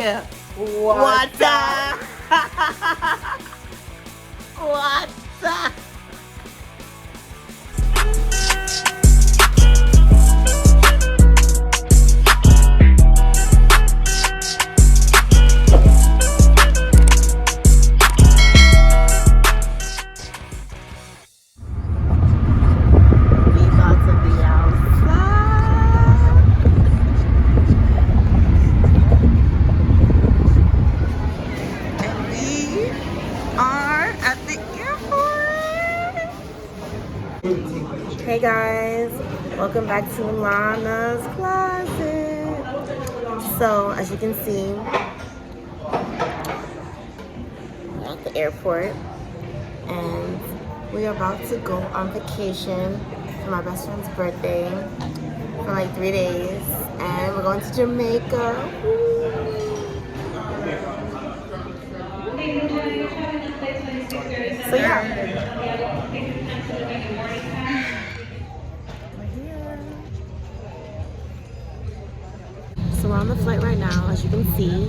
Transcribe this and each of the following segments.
Water. Water. Hey guys, welcome back to Lana's Closet. So as you can see, we're at the airport and we are about to go on vacation for my best friend's birthday for like 3 days, and we're going to Jamaica. So yeah. So we're on the flight right now, as you can see,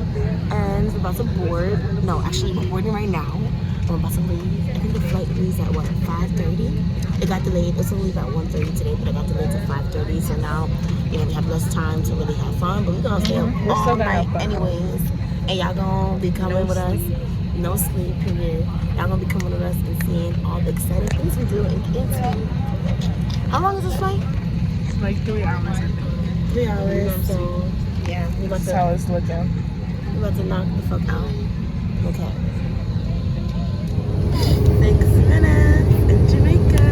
and we're about to board. No, actually we're boarding right now. We're about to leave. I think the flight leaves at what, 5:30? It got delayed. It was supposed to leave at 1:30 today, but it got delayed to 5:30. So now, we have less time to really have fun, but we're gonna stay up all night anyways. And y'all gonna be coming with us. No sleep period. Y'all gonna be coming with us and seeing all the exciting things we do in Italy. How long is this flight? It's like 3 hours. 3 hours. So yeah, That's how it's looking. we're about to knock the fuck out. Okay. 6 minutes in Jamaica.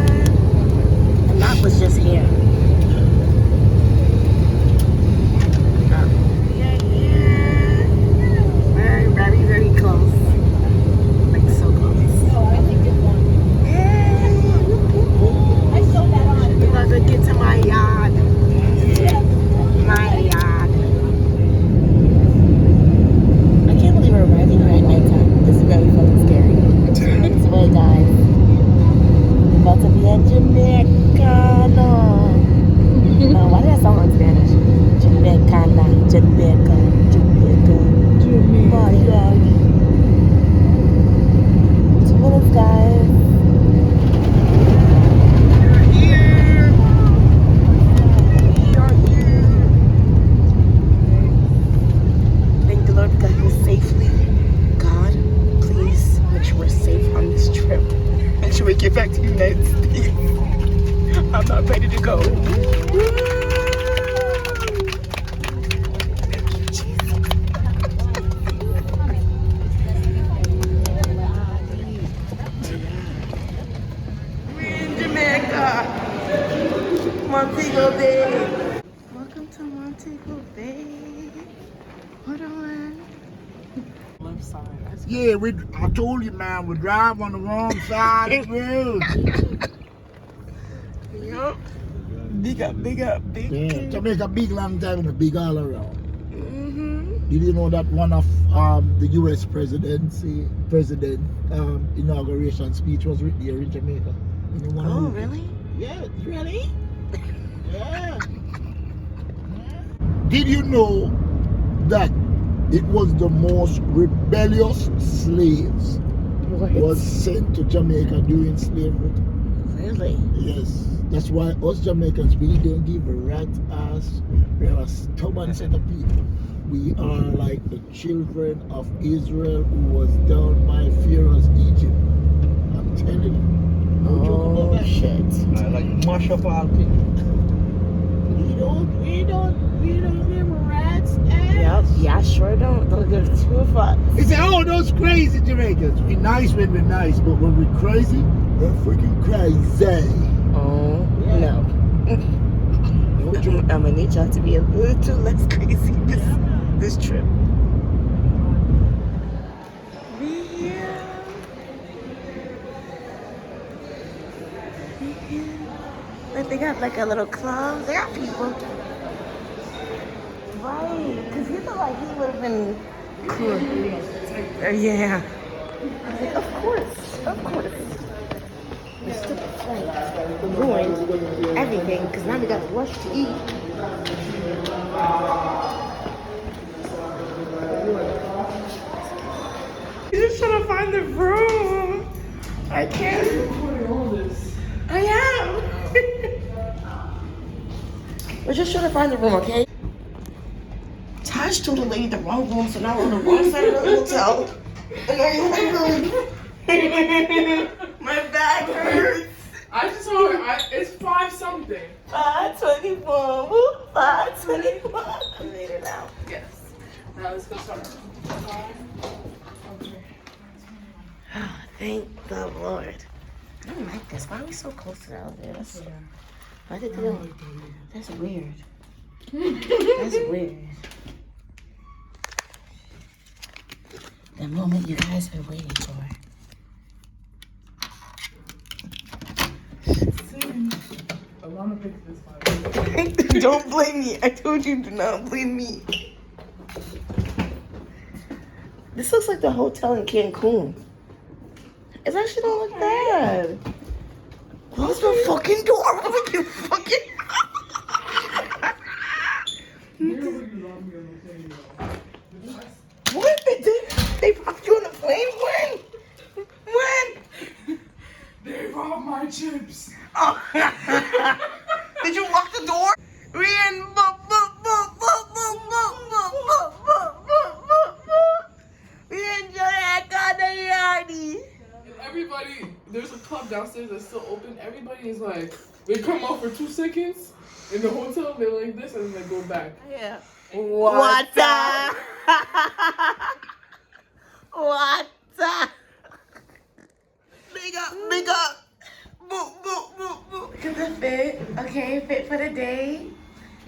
And that was just here. Very, very close. Like so close. Yay! We're about to get to my yard. My yard. I can't believe we're arriving here at nighttime. This is very fucking scary. It's way, guys. About to be in Jamaica. No, why did I sound like Spanish? Jamaica, Jamaica. My God. 2 minutes, guys. Thank the Lord we got here safely. God, please make sure we're safe on this trip. Make sure we get back to the United States. I'm not ready to go. Montego Bay. Welcome to Montego Bay. Hold on. Left side. Yeah, I told you, man, we drive on the wrong side of the road. Yup. Big up. Yeah, Jamaica big long time and a big all around. Mm-hmm. Did you know that one of the U.S. president inauguration speech was written here in Jamaica? Oh, really? Yeah, really? Yeah. Did you know that it was the most rebellious slaves was sent to Jamaica during slavery? Really? Yes. That's why us Jamaicans, we don't give a rat's ass. We are a stubborn set of people. We are like the children of Israel who was down by Pharaoh's Egypt. I'm telling you. No joke about that shit. I like mash up our people. We don't give a rat's ass. Yep. Yeah, I sure don't. Don't give 2 fucks. They say, oh, those crazy Jamaicans. We're nice when we're nice, but when we're crazy, we're freaking crazy. Oh, yeah. No. I'm gonna need y'all to be a little less crazy this trip. Like they got like a little club. They got people. Right. Because he looked like he would have been cool. Yeah. Like, of course. The stupid flight ruined everything because now we got to rush to eat. just trying to find the room. I can't. Recording all this. I am. We're just trying to find the room, okay? Taj told the lady the wrong room, so now we're on the wrong side of the hotel. And my back hurts. I just told her it's 5 something. 5:24. Woo, 5:24. I made it now. Yes. Now let's go start. Okay. Oh, thank the Lord. I don't like this. Why are we so close to the elevator? Why did they do that? That's weird. That's weird. The moment you guys been waiting for. I want to pick this one. Don't blame me. I told you do not blame me. This looks like the hotel in Cancun. It actually don't look bad. Close the fucking door. You fucking. What? They popped you on the plane? When? They robbed my chips. Oh. Did you lock the door? We in. We enjoy that goddamn yardy. And everybody, there's a club downstairs that's still open. Everybody is like, they come out for 2 seconds in the hotel, they're like this, and then they go back. Yeah. What the? What the? Big up, big up. Boo, boo, boo, boo. Look at the fit. Okay, fit for the day.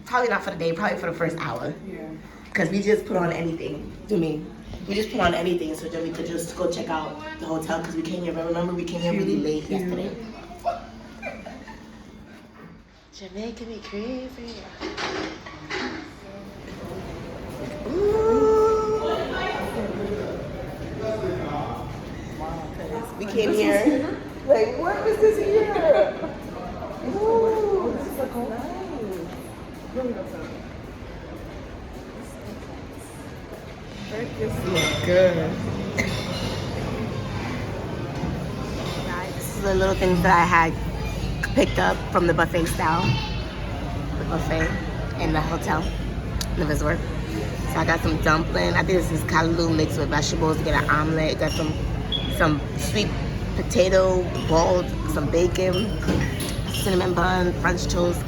Probably not for the day, probably for the first hour. Yeah. Because we just put on anything. Do me. We just put on anything so then we could just go check out the hotel because we came here. But remember, we came here really late yesterday. Jamaica be crazy. Ooh. We came here. Like, what was this here? Ooh, this is so nice. This looks good. Guys, this is the little things that I had picked up from the buffet style. The buffet in the hotel, the resort. So I got some dumpling. I think this is callaloo mixed with vegetables to get an omelet. Got some sweet potato boiled, some bacon, cinnamon bun, French toast,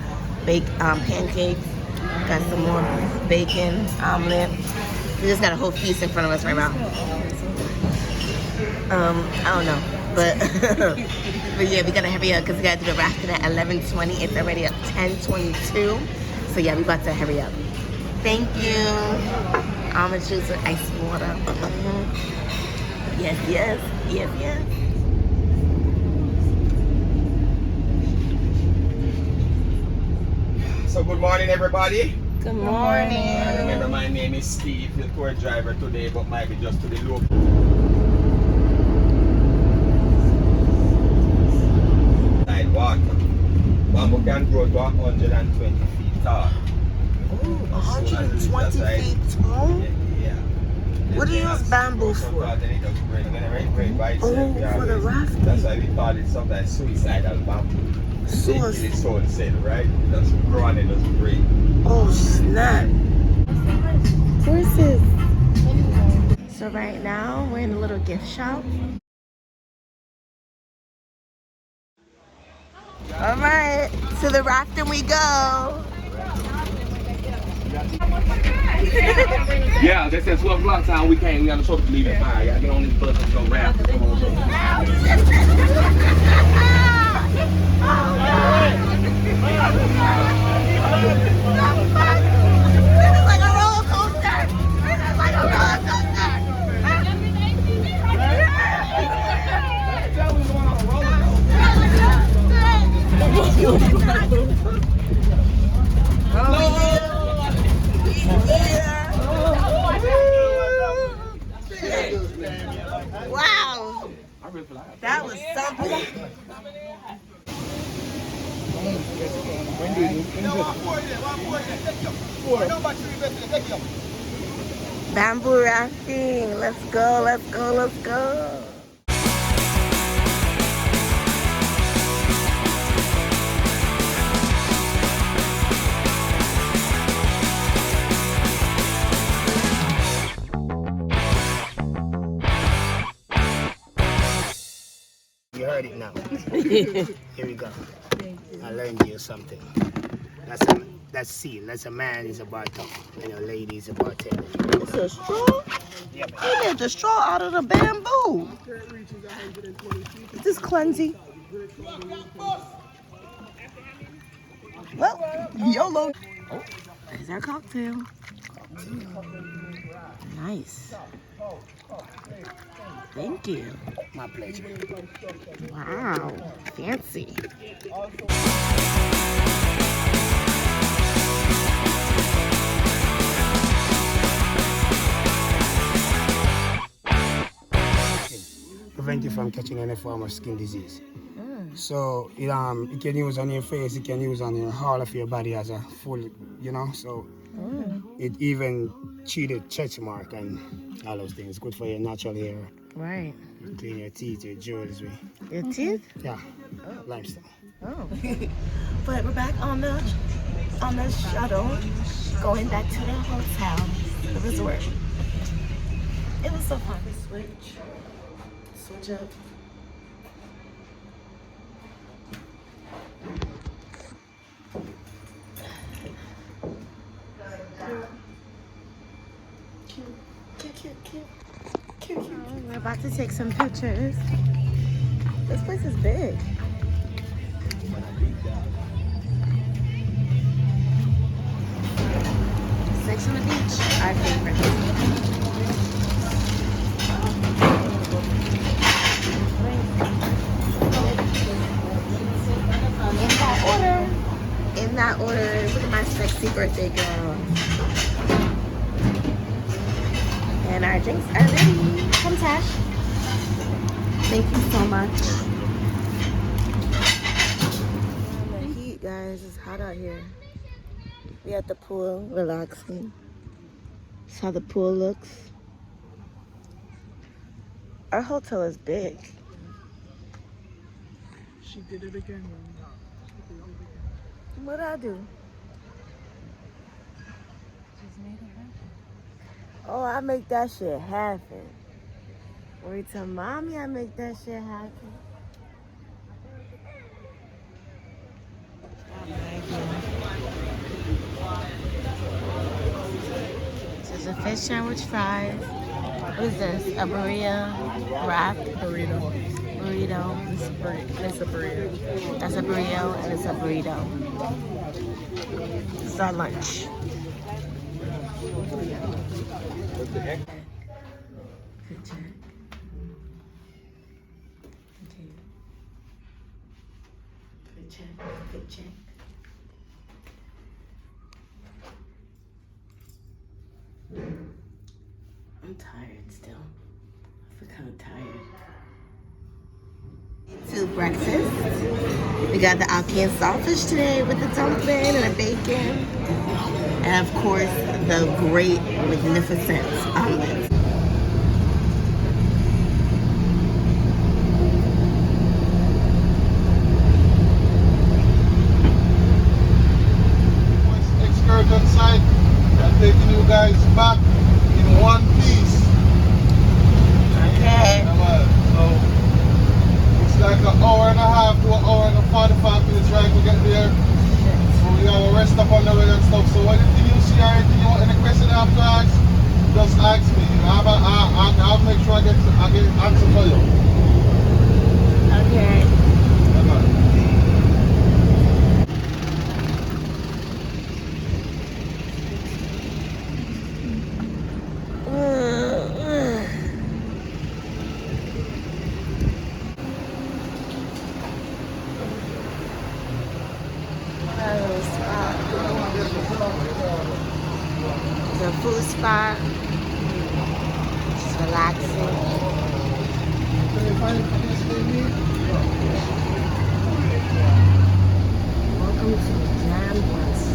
pancakes. Got some more bacon, omelet. We just got a whole feast in front of us right now. I don't know, but but yeah, we gotta hurry up because we gotta do the rafting at 11:20. It's already at 10:22, so yeah, we about to hurry up. Thank you. Almond juice with ice water. Yes, yes, yes, yes. So good morning, everybody. Good morning. Remember, my name is Steve, the tour driver today, but might be just to the local. Tide water. Bamboo can grow to 120 feet tall. Ooh, 120 feet tall? Yeah. What do you use bamboo for? Oh, for the rafting. That's why we call it sometimes suicidal bamboo. Suicide. It's so said, right? It doesn't grow and it doesn't break. Oh snap. Horses. So right now we're in a little gift shop. Alright, to the rafting we go. Yeah, they said 12 o'clock time we can't. We got supposed to leave at 5. Gotta get on this bus and go rafting. Come on. This is like a roller coaster. This is like a roller coaster. Wow, that was something. Bamboo rafting. Let's go, let's go, let's go. You heard it now. Here we go. I learned you something. That's seal. That's a man is a bartender and a lady is a bartender. It's a straw? He made the straw out of the bamboo. Is this cleansing? Well, YOLO. Oh, there's our cocktail. Nice. Thank you. My pleasure. Wow, fancy. Prevent you from catching any form of skin disease. So it can use on your face, it can use on your whole of your body as a full, you know. So it even cheated church mark and all those things. Good for your natural hair. Right. Clean your teeth, your jewelry. Your teeth? Yeah. Limestone. Oh. But we're back on the shuttle, going back to the hotel, the resort. It was so fun. Switch up. Cute. We're about to take some pictures. This place is big. Sex on the beach, our favorite. In that order, look at my sexy birthday girl. And our drinks are ready. Come, Tash. Thank you so much. The heat, guys, it's hot out here. We at the pool, relaxing. That's how the pool looks. Our hotel is big. She did it again. What'd I do? Oh, I make that shit happen. Word to mommy, I make that shit happen. This is a fish sandwich fries. What is this? A burrito wrap? Burrito. Burrito. It's a burrito. That's a burrito and it's a burrito. It's our lunch. What the heck? Good check. Okay. Good check. Good check. I'm tired still. I feel kind of tired. To breakfast. We got the Alcan saltfish today with the dumpling and the bacon. And of course, the great, magnificent omelet. Excursion site, they're taking you guys back in one piece. Okay. So it's like an hour and a half to an hour and 45 minutes right to get there. So we have a rest up on the way and stuff. So anything you see or anything you want, any question you have to ask, just ask me. I'll make sure I get answer for you. Okay. The food spot, just relaxing. Welcome to Grand West.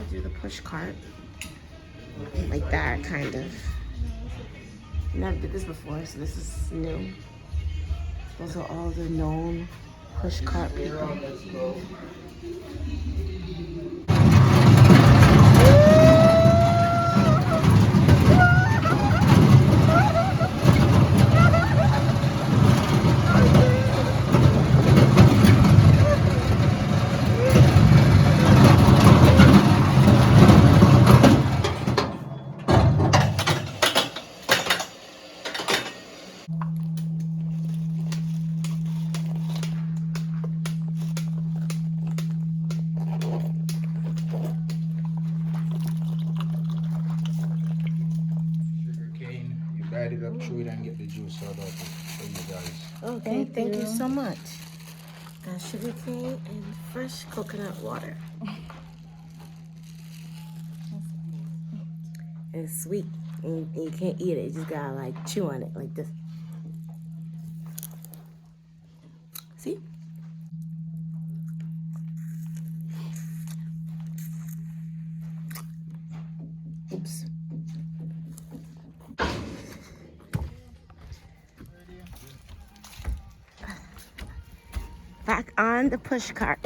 Do the push cart. Like that, kind of. Never did this before, so this is new. Those are all the known push cart people. Sugarcane, you grind it up through it and get the juice out of it for you guys. Okay, thank you so much. Got sugar cane and fresh coconut water. And it's sweet. And you can't eat it. You just gotta like chew on it like this. See? Oops. Back on the push cart.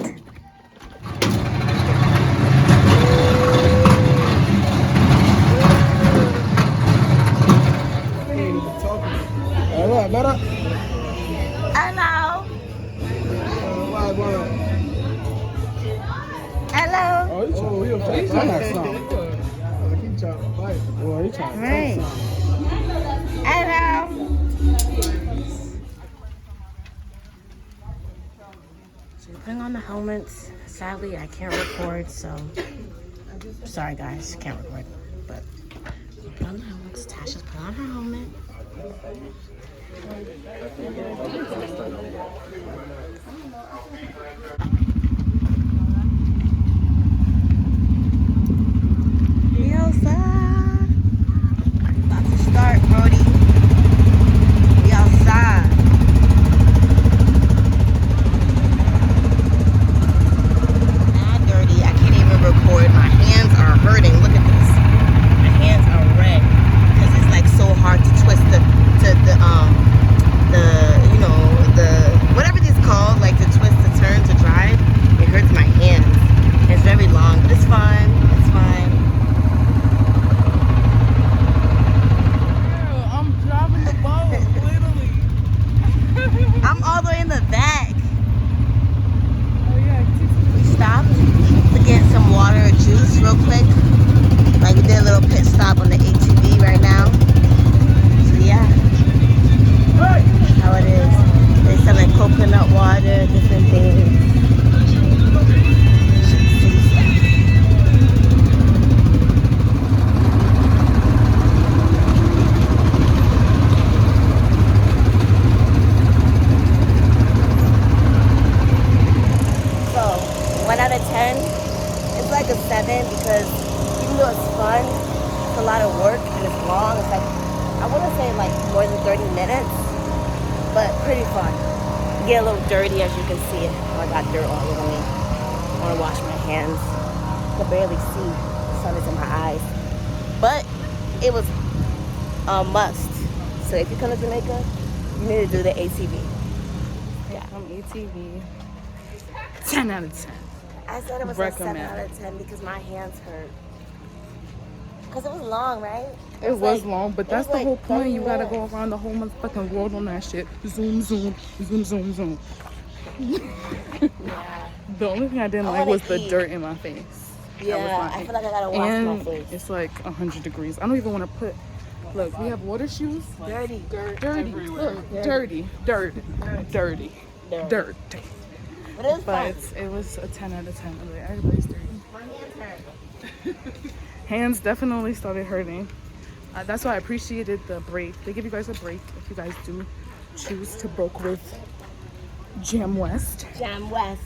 Alright, better. Hello. Hello. Oh, you're trying to that song. He trying to fight. Boy, he trying to Right. talk something. Hello. So we're putting on the helmets. Sadly, I can't record, so sorry guys, can't record. But we're putting on the helmets. Tasha's put on her helmet. We outside. About to start, Brody. We outside. Not dirty. I can't even record. My hands are hurting. Look at this. My hands are red because it's like so hard to twist the you know, the whatever this is called, like to twist, to turn, to drive. It hurts my hands. It's very long, but it's fine. It's fine. Girl, I'm driving the boat, literally. I'm all the way in the back. Oh yeah, We stopped to get some water or juice real quick. Like we did a little pit stop on the ATV right now. So yeah, how it is. They're selling coconut water, different things. So 1 out of 10, it's like a 7 because even though it's fun, it's a lot of work and it's long. It's like, I wouldn't say like more than 30 minutes, but pretty fun. You get a little dirty as you can see. Oh, I got dirt all over me. I want to wash my hands. I can barely see. The sun is in my eyes. But it was a must. So if you come to Jamaica, you need to do the ATV. Yeah. I'm ATV. 10 out of 10. I said it was a 7 out of 10 because my hands hurt. Because it was long, right? It was like- long, but it that's was the like whole point. 30 You gotta go minutes. around the whole motherfucking world on that shit. Zoom, zoom, zoom, zoom, zoom. Yeah. The only thing I didn't I like wanna was the eat. dirt in my face. That was Yeah, my- I feel like I gotta wash my And face. it's like 100 degrees. I don't even want to put. Look, we have water shoes. Dirty. Dirty. Look, dirty. Dirt. Dirty. Dirt. But it was But fun. it was a 10 out of 10. Like, everybody's dirty. My hands hurt. Hands definitely started hurting. That's why I appreciated the break. They give you guys a break if you guys do choose to book with Jam West. Jam West.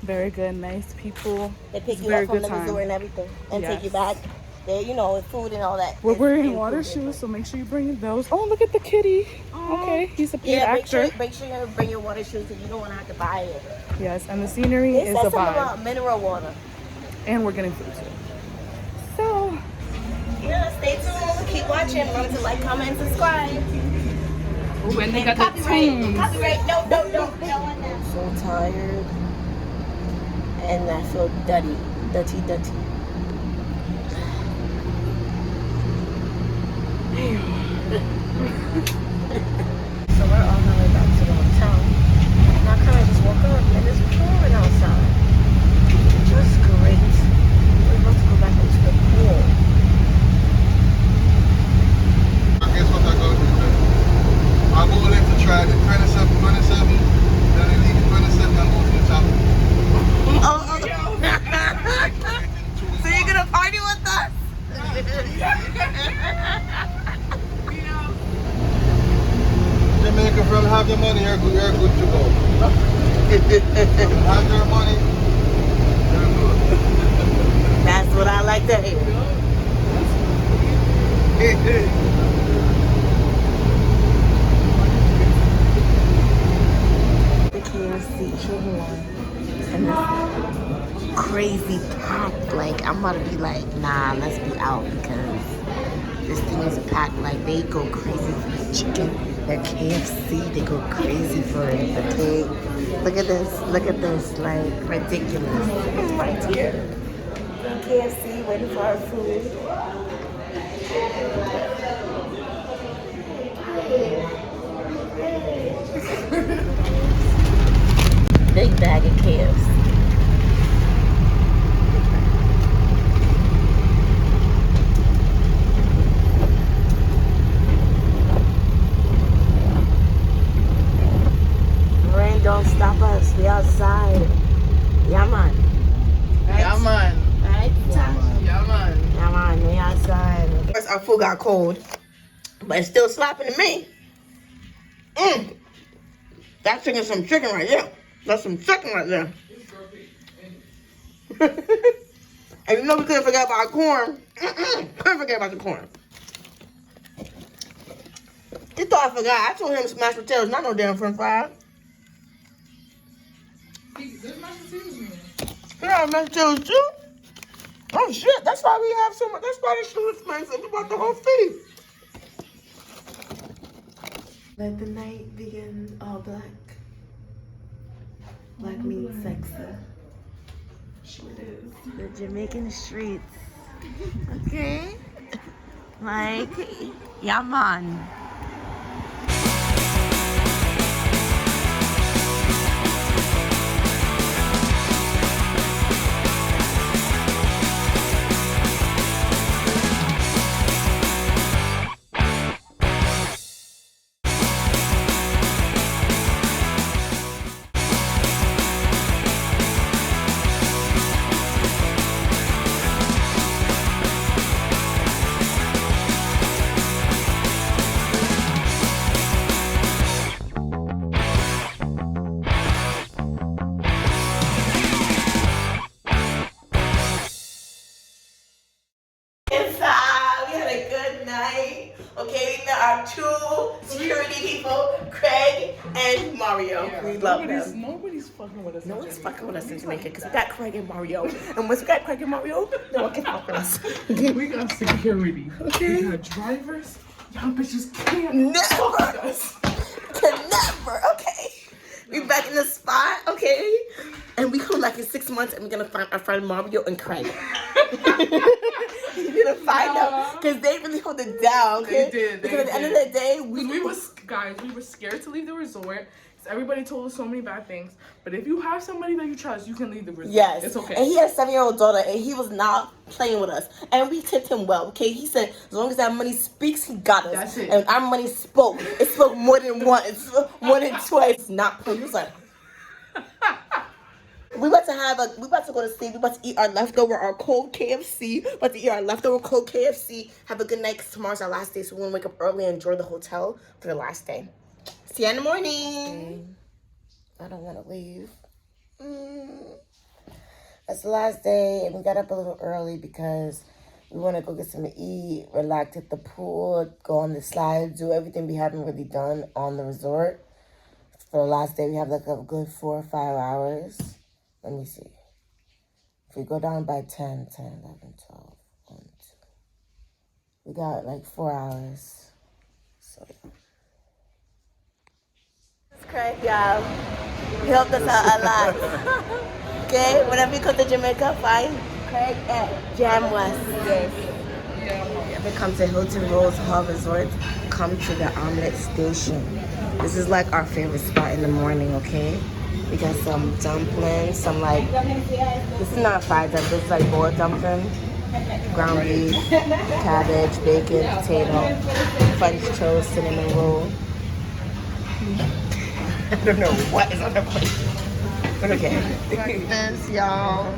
Very good, nice people. They pick It's a you very up from good the time. resort and everything, and take you Yes. back. There, you know, with food and all that. We're It's wearing included. water shoes, so make sure you bring those. Oh, look at the kitty. Okay, he's a paid Yeah, actor. make sure you bring your water shoes because you don't want to have to buy it. Yes, and the scenery It is says a something vibe. about mineral water. And we're getting food too. So, Yeah, stay tuned. Keep watching. Remember to like, comment, and subscribe. when they And got the tunes. Copyright. No. So tired. And I feel dirty. So we're on our way back to the hotel. And I kind of just woke up and it's pouring outside. Just great. We're about to go back into the pool. I guess what I go do then. I go in to try the 27, then I leave the 27 and go to the top. So you're gonna party with us? Jamaica, from have your money, you're good to go. Have your money, you're good. That's what I like to hear. The KFC chicken one. And it's crazy packed. Like, I'm about to be like, nah, let's be out because this thing is packed. Like, they go crazy for the chicken. Their KFC, they go crazy for it. Okay? Look at this. Like, ridiculous. Right here. KFC, waiting for our food. Big bag of KFC. Rain don't stop us. We outside. Yeah, man. Yeah, man. Right? Yeah, man. Yeah, man. We outside. First, our food got cold, but it's still slapping to me. That's some chicken right there. That's some chicken right there. And you know we couldn't forget about corn. Couldn't forget about the corn. He thought I forgot. I told him smashed potatoes, not no damn french fries. There's mashed potatoes in here. Yeah, mashed potatoes too. Oh shit, that's why we have so much. That's why this shit is expensive. We bought the whole feast. Let the night begin all black. Black means sexy. Sure it is. The Jamaican streets. Okay? Like, yeah, man. Inside, we had a good night. Okay, we met our two security people, Craig and Mario. We love them. Nobody's fucking with us. No one's fucking with us in Jamaica because we got Craig and Mario. And once we got Craig and Mario, no one can fuck with us. We got security. Okay. We got drivers. Y'all bitches can't Never. fuck us. Can never, okay? We back in the spot, okay? And we come back in 6 months and we're gonna find our friend Mario and Craig. You're gonna find them because they really hold it down, okay? They did, Because at the end of the day, we we were scared to leave the resort. Everybody told us so many bad things. But if you have somebody that you trust, you can leave the resort. yes, It's okay. And he had a 7-year-old daughter, and he was not playing with us. And we tipped him well, okay? He said, as long as that money speaks, he got us. That's it. And our money spoke. It spoke more than once, more than twice. Not playing. He was like, we about to go to sleep. We about to eat our cold KFC. About to eat our leftover cold KFC. Have a good night, because tomorrow's our last day, so we're gonna wake up early and enjoy the hotel for the last day. See you in the morning. I don't want to leave. It's the last day, and we got up a little early because we want to go get something to eat, relax at the pool, go on the slides, do everything we haven't really done on the resort. For the last day, we have like a good 4 or 5 hours. Let me see. If we go down by 10, 11, 12, 1, 2. We got like 4 hours. So, yeah. It's Craig, y'all. He helped us out a lot. Okay, whenever you come to Jamaica, find Craig at Jam West. Yes. If it comes to Hilton Rose Hall Resort, come to the Omelette Station. This is like our favorite spot in the morning, okay? We got some dumplings, some like, this is not fried dumplings, this is like boiled dumpling, ground beef, cabbage, bacon, potato, French toast, cinnamon roll. I don't know what is on the plate. But okay. Breakfast, y'all.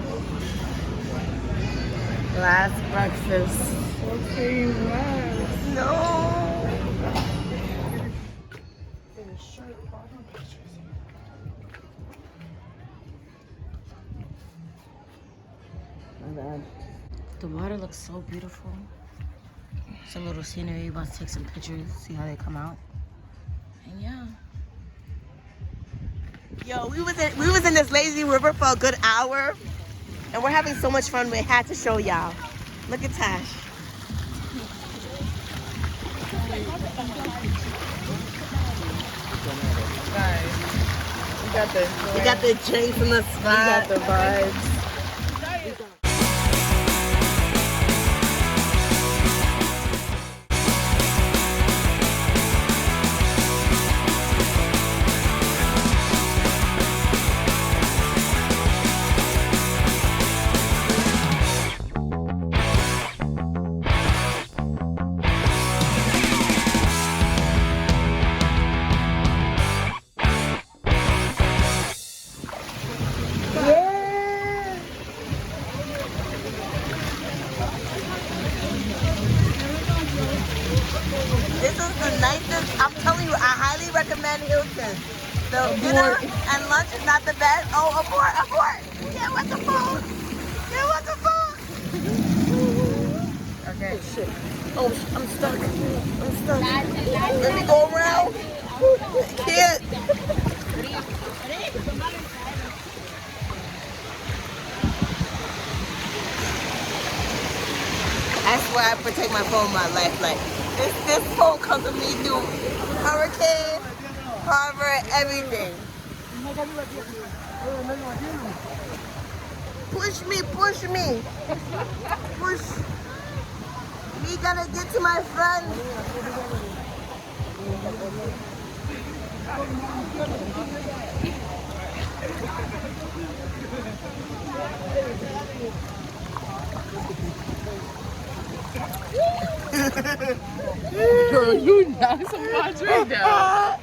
Last breakfast. Okay, wow. No. My bad. The water looks so beautiful. Some little scenery. About to take some pictures, see how they come out. And yeah. Yo, we was in this lazy river for a good hour, and we're having so much fun. We had to show y'all. Look at Tash. Nice. We got the drinks in the spot. We got the vibes. This is the nicest. I'm telling you, I highly recommend Hilton. The dinner and lunch is not the best. Oh, abort, abort. Get with the food. Get with the food. Okay. Oh, shit. Oh, I'm stuck. I'm stuck. Let me go around. Can't. I swear I protect my phone, my life. Like, this phone comes with me through hurricane, harbor, everything. Push me, push me. Push. We gotta get to my friend. Girl, you nice and watch right now.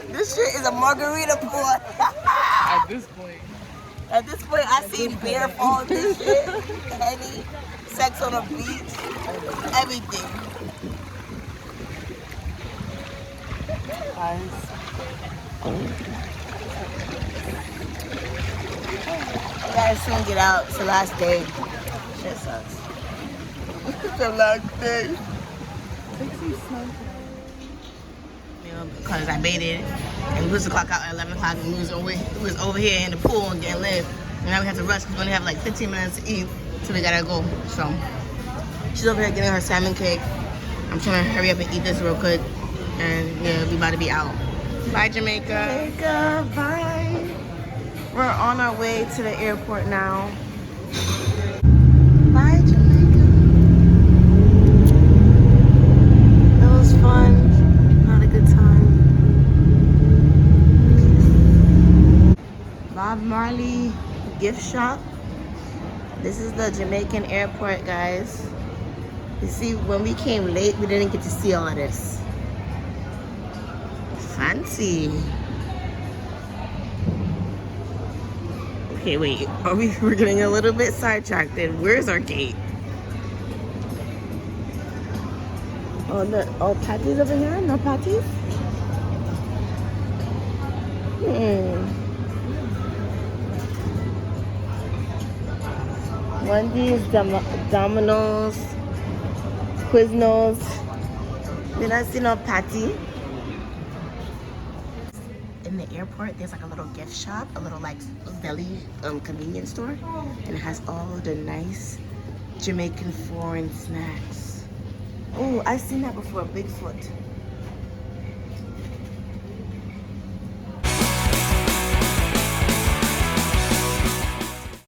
This shit is a margarita pool. At this point. At this point, I seen beer fall in this shit. Henny, sex on a beach, everything. We gotta soon get out. It's the last day. Shit sucks. It's the last day. Because I made it, and we was to clock out at 11 o'clock, and we was over here in the pool and getting lit. And now we have to rush because we only have like 15 minutes to eat, so we gotta go. So she's over here getting her salmon cake. I'm trying to hurry up and eat this real quick, and yeah, we about to be out. Bye, Jamaica. Jamaica, bye. We're on our way to the airport now. Bye, Jamaica. It was fun. Had a good time. Bob Marley gift shop. This is the Jamaican airport, guys. You see, when we came late, we didn't get to see all of this. Fancy. Okay, wait. We're getting a little bit sidetracked. Then where's our gate? Oh, patties over here? No patties? Wendy's, Domino's, Quiznos. Did I see no patty? In the airport, there's like a little gift shop, a little like deli convenience store, and it has all the nice Jamaican foreign snacks. Oh, I've seen that before, Bigfoot.